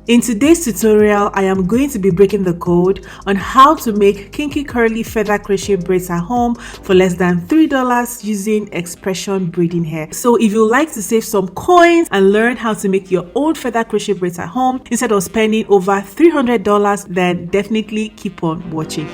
In today's tutorial, I am going to be breaking the code on how to make kinky curly feather crochet braids at home for less than $3 using X-Pression braiding hair. So if you like to save some coins and learn how to make your own feather crochet braids at home instead of spending over $300, then definitely keep on watching.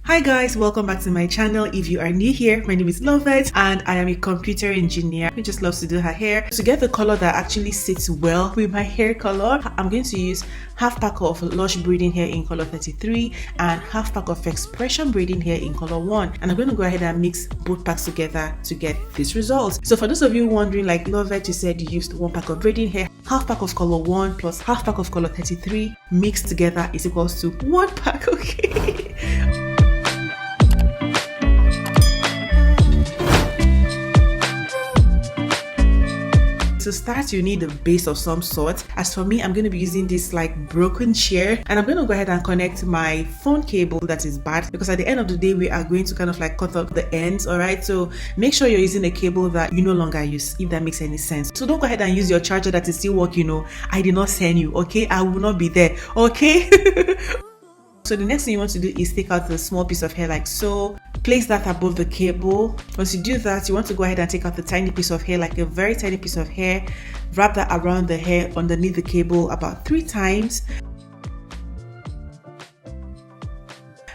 Hi guys, welcome back to my channel. If you are new here, my name is Loveth and I am a computer engineer who just loves to do her hair. To get the color that actually sits well with my hair color, I'm going to use half pack of lush braiding hair in color 33 and half pack of X-Pression braiding hair in color 1, and I'm going to go ahead and mix both packs together to get this result. So for those of you wondering, like Loveth, you said you used 1 pack of braiding hair, half pack of color 1 plus half pack of color 33 mixed together is equals to 1 pack. Okay. To start, you need a base of some sort. As for me, I'm going to be using this like broken chair, and I'm going to go ahead and connect my phone cable that is bad, because at the end of the day we are going to kind of like cut off the ends. All right, so make sure you're using a cable that you no longer use, if that makes any sense. So don't go ahead and use your charger that is still working. I did not send you, okay? I will not be there, okay? So the next thing you want to do is take out the small piece of hair like so. Place that above the cable. Once you do that, you want to go ahead and take out the tiny piece of hair, like a very tiny piece of hair. Wrap that around the hair underneath the cable about 3 times.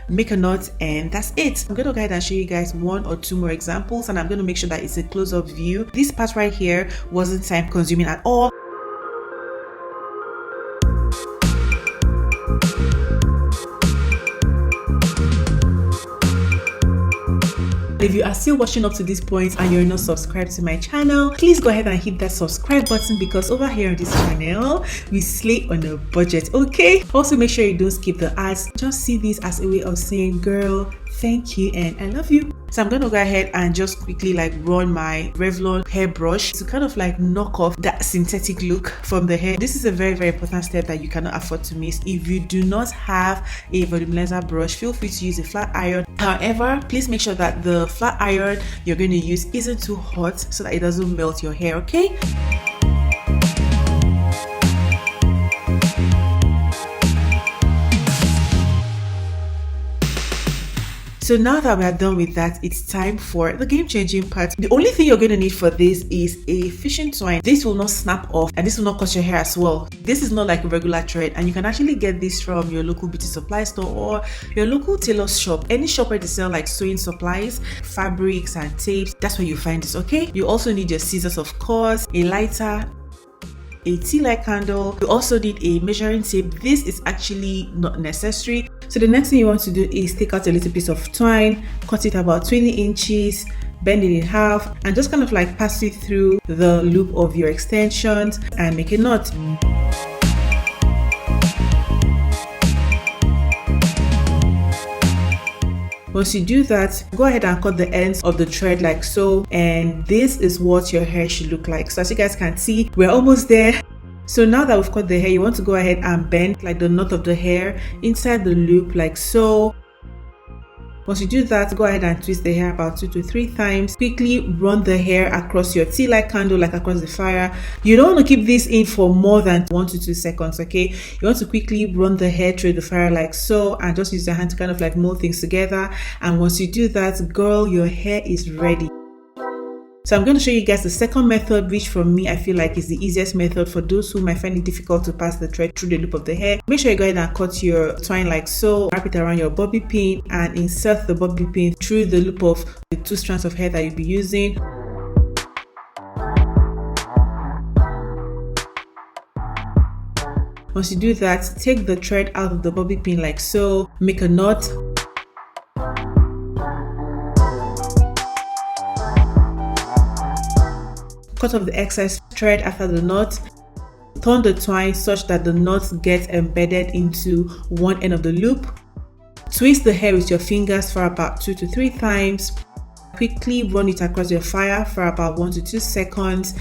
Make a knot, and that's it. I'm going to go ahead and show you guys 1 or 2 more examples, and I'm going to make sure that it's a close-up view. This part right here wasn't time consuming at all. If you are still watching up to this point and you're not subscribed to my channel, please go ahead and hit that subscribe button, because over here on this channel we slay on a budget, okay? Also make sure you don't skip the ads. Just see this as a way of saying, girl, thank you and I love you. So I'm going to go ahead and just quickly like run my Revlon hairbrush to kind of like knock off that synthetic look from the hair. This is a very, very important step that you cannot afford to miss. If you do not have a volumizer brush, feel free to use a flat iron. However, please make sure that the flat iron you're going to use isn't too hot so that it doesn't melt your hair, okay? So now that we are done with that, it's time for the game-changing part. The only thing you're going to need for this is a fishing twine. This will not snap off and this will not cut your hair as well. This is not like a regular thread, and you can actually get this from your local beauty supply store or your local tailor's shop. Any shop where they sell like sewing supplies, fabrics and tapes, that's where you find this, okay? You also need your scissors, of course, a lighter, a tea light candle. You also need a measuring tape. This is actually not necessary. So the next thing you want to do is take out a little piece of twine, cut it about 20 inches, bend it in half, and just kind of like pass it through the loop of your extensions and make a knot. Once you do that, go ahead and cut the ends of the thread like so, and this is what your hair should look like. So as you guys can see, we're almost there. So now that we've cut the hair, you want to go ahead and bend like the knot of the hair inside the loop like so. Once you do that, go ahead and twist the hair about 2 to 3 times. Quickly run the hair across your tea light candle, like across the fire. You don't want to keep this in for more than 1 to 2 seconds, okay? You want to quickly run the hair through the fire like so, and just use your hand to kind of like mold things together. And once you do that, girl, your hair is ready. So I'm going to show you guys the second method, which for me I feel like is the easiest method for those who might find it difficult to pass the thread through the loop of the hair. Make sure you go ahead and cut your twine like so, wrap it around your bobby pin and insert the bobby pin through the loop of the 2 strands of hair that you'll be using. Once you do that, take the thread out of the bobby pin like so, make a knot. Cut off the excess thread after the knot. Turn the twine such that the knot gets embedded into one end of the loop. Twist the hair with your fingers for about 2 to 3 times. Quickly run it across your fire for about 1 to 2 seconds.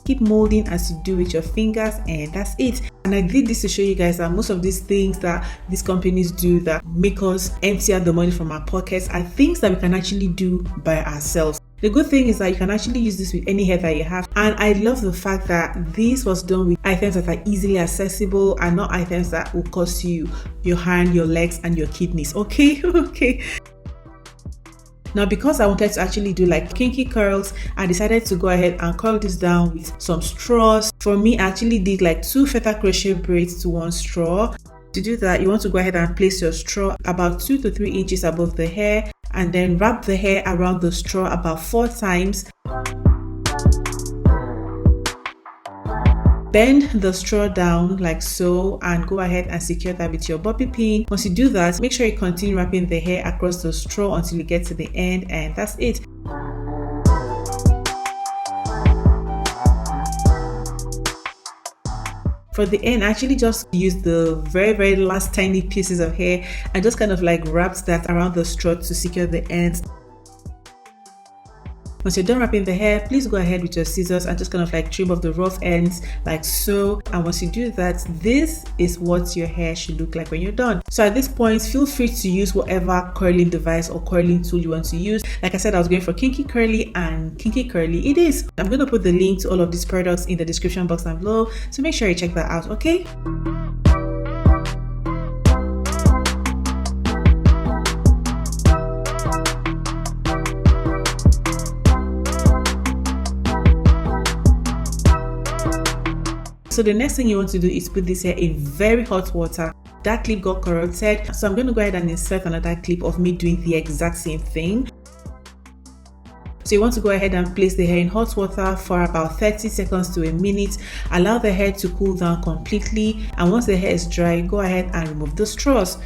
keep molding as you do with your fingers, and that's it. And I did this to show you guys that most of these things that these companies do that make us empty out the money from our pockets are things that we can actually do by ourselves. The good thing is that you can actually use this with any hair that you have, and I love the fact that this was done with items that are easily accessible and not items that will cost you your hand, your legs, and your kidneys. Okay. Okay. Now, because I wanted to actually do like kinky curls, I decided to go ahead and curl this down with some straws. For me, I actually did like 2 feather crochet braids to 1 straw. To do that, you want to go ahead and place your straw about 2 to 3 inches above the hair, and then wrap the hair around the straw about 4 times. Bend the straw down like so and go ahead and secure that with your bobby pin. Once you do that, make sure you continue wrapping the hair across the straw until you get to the end, and that's it. For the end, I actually just used the very last tiny pieces of hair and just kind of like wrapped that around the straw to secure the ends. Once you're done wrapping the hair, please go ahead with your scissors and just kind of like trim off the rough ends like so. And once you do that, this is what your hair should look like when you're done. So at this point, feel free to use whatever curling device or curling tool you want to use. Like I said, I was going for kinky curly, and kinky curly it is. I'm going to put the link to all of these products in the description box down below, so make sure you check that out, okay? So the next thing you want to do is put this hair in very hot water. That clip got corrupted, so I'm going to go ahead and insert another clip of me doing the exact same thing. So you want to go ahead and place the hair in hot water for about 30 seconds to a minute. Allow the hair to cool down completely, and once the hair is dry, go ahead and remove the straws.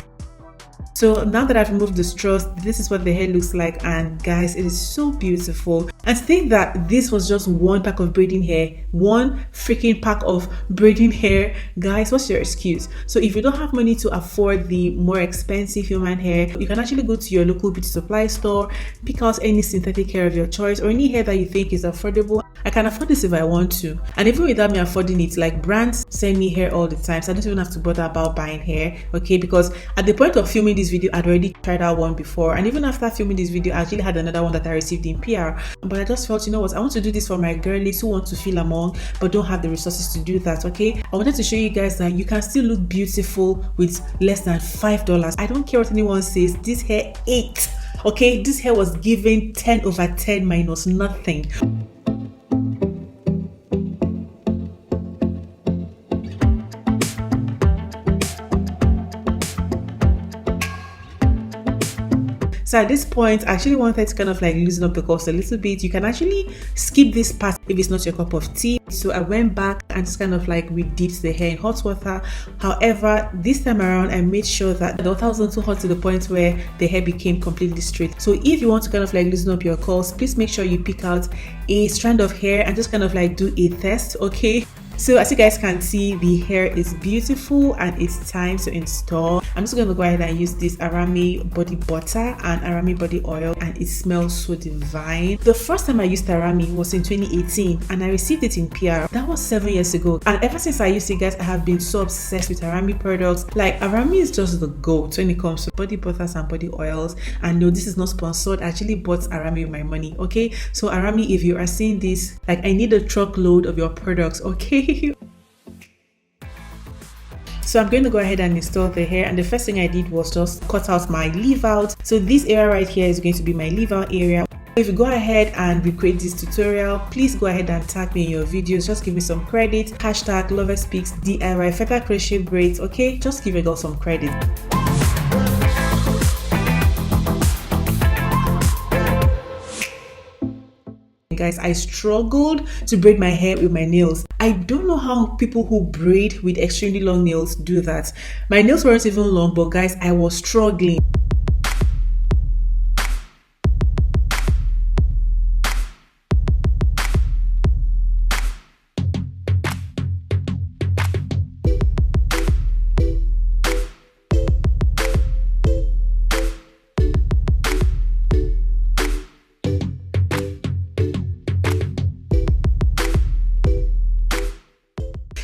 So now that I've removed the straws, this is what the hair looks like, and guys, it is so beautiful. And to think that this was just 1 pack of braiding hair, 1 freaking pack of braiding hair, guys, what's your excuse? So if you don't have money to afford the more expensive human hair, you can actually go to your local beauty supply store, pick out any synthetic hair of your choice or any hair that you think is affordable. I can afford this if I want to, and even without me affording it, like brands send me hair all the time, so I don't even have to bother about buying hair, okay? Because at the point of filming this video, I'd already tried out one before, and even after filming this video, I actually had another one that I received in PR. But I just felt, you know what, I want to do this for my girlies who want to feel among but don't have the resources to do that, okay? I wanted to show you guys that you can still look beautiful with less than $5. I don't care what anyone says, this hair ate, okay? This hair was given 10 over 10 minus nothing. So at this point, I actually wanted to kind of like loosen up the curls a little bit. You can actually skip this part if it's not your cup of tea. So I went back and just kind of like re-dipped the hair in hot water. However, this time around, I made sure that the water wasn't too hot to the point where the hair became completely straight. So if you want to kind of like loosen up your curls, please make sure you pick out a strand of hair and just kind of like do a test, okay? So as you guys can see, the hair is beautiful and it's time to install. I'm just going to go ahead and use this Arami body butter and Arami body oil, and it smells so divine. The first time I used Arami was in 2018 and I received it in PR. That was 7 years ago, and ever since I used it, guys, I have been so obsessed with Arami products. Like, Arami is just the GOAT when it comes to body butters and body oils. And no, this is not sponsored. I actually bought Arami with my money, okay? So Arami, if you are seeing this, like, I need a truckload of your products, okay? So I'm going to go ahead and install the hair, and the first thing I did was just cut out my leave out. So this area right here is going to be my leave out area. If you go ahead and recreate this tutorial, please go ahead and tag me in your videos. Just give me some credit. Hashtag Lovethspeaks DIY feather crochet braids, okay? Just give a girl some credit. Guys, I struggled to braid my hair with my nails. I don't know how people who braid with extremely long nails do that. My nails weren't even long, but guys, I was struggling.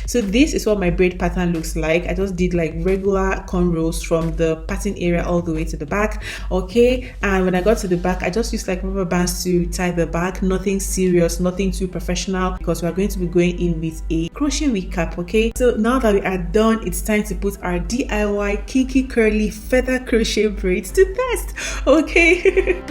So this is what my braid pattern looks like. I just did like regular cornrows from the pattern area all the way to the back. Okay, and when I got to the back, I just used like rubber bands to tie the back. Nothing serious, nothing too professional, because we are going to be going in with a crochet wig cap. Okay, so now that we are done, it's time to put our DIY kinky curly feather crochet braids to test. Okay.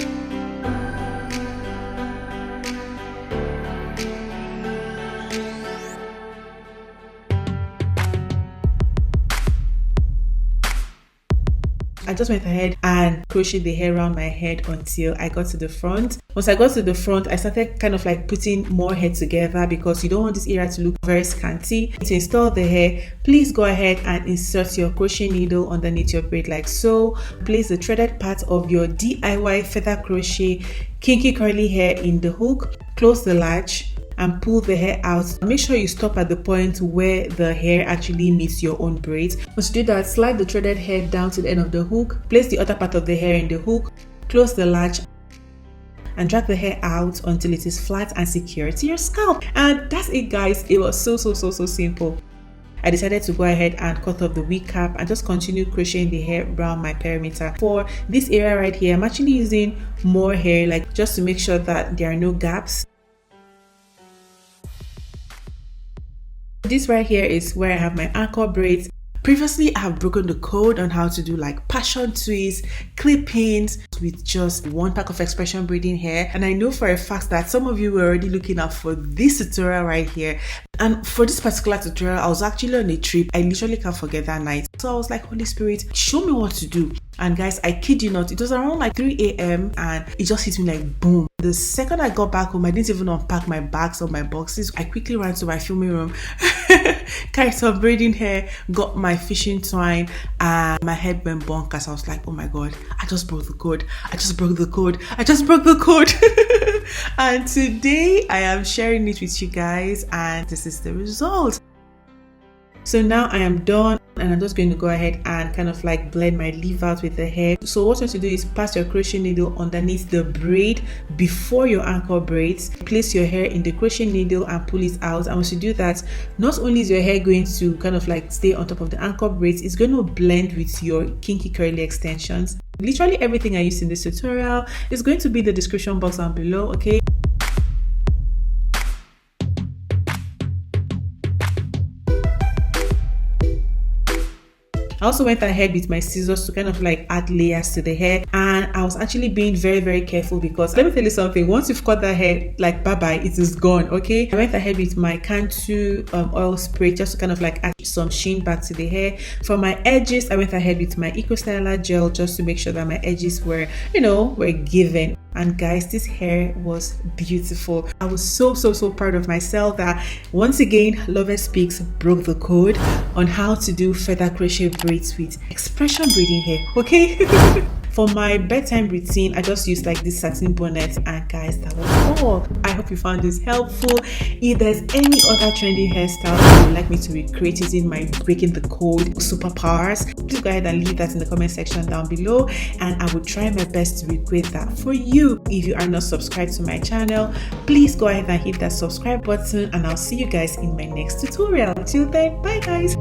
I just went ahead and crocheted the hair around my head until I got to the front. Once I got to the front, I started kind of like putting more hair together, because you don't want this area to look very scanty. To install the hair, please go ahead and insert your crochet needle underneath your braid like so. Place the threaded part of your DIY feather crochet kinky curly hair in the hook. Close the latch and pull the hair out. Make sure you stop at the point where the hair actually meets your own braids. Once you do that, slide the threaded hair down to the end of the hook. Place the other part of the hair in the hook. Close the latch and drag the hair out until it is flat and secure to your scalp. And that's it, guys. It was so simple. I decided to go ahead and cut off the wig cap and just continue crocheting the hair around my perimeter. For this area right here, I'm actually using more hair, like just to make sure that there are no gaps. This right here is where I have my anchor braids. Previously, I have broken the code on how to do like passion twists, clip-ins with just one pack of X-Pression braiding hair. And I know for a fact that some of you were already looking out for this tutorial right here. And for this particular tutorial, I was actually on a trip. I literally can't forget that night. So I was like, Holy Spirit, show me what to do. And guys, I kid you not, it was around like 3 a.m. and it just hit me like boom. The second I got back home, I didn't even unpack my bags or my boxes. I quickly ran to my filming room, carried some braiding hair, got my fishing twine, and my head went bonkers. I was like, oh my god, I just broke the code. I just broke the code. And today I am sharing it with you guys, and this is the result. So now I am done, and I'm just going to go ahead and kind of like blend my leaf out with the hair. So what you want to do is pass your crochet needle underneath the braid before your anchor braids. Place your hair in the crochet needle and pull it out. And once you do that, not only is your hair going to kind of like stay on top of the anchor braids, it's going to blend with your kinky curly extensions. Literally everything I used in this tutorial is going to be in the description box down below, okay? I also went ahead with my scissors to kind of like add layers to the hair, and I was actually being very careful, because let me tell you something, once you've cut that hair, like bye-bye, it is gone, okay? I went ahead with my Cantu oil spray just to kind of like add some sheen back to the hair. For my edges, I went ahead with my Eco Styler gel just to make sure that my edges were, you know, were given. And guys, this hair was beautiful. I was so proud of myself that once again Lovethspeaks broke the code on how to do feather crochet braids with X-Pression braiding hair, okay? For my bedtime routine, I just used like this satin bonnet, and guys, that was all. I hope you found this helpful. If there's any other trending hairstyle you would like me to recreate using my breaking the code superpowers, please go ahead and leave that in the comment section down below, and I will try my best to recreate that for you. If you are not subscribed to my channel, please go ahead and hit that subscribe button, and I'll see you guys in my next tutorial. Till then, bye guys.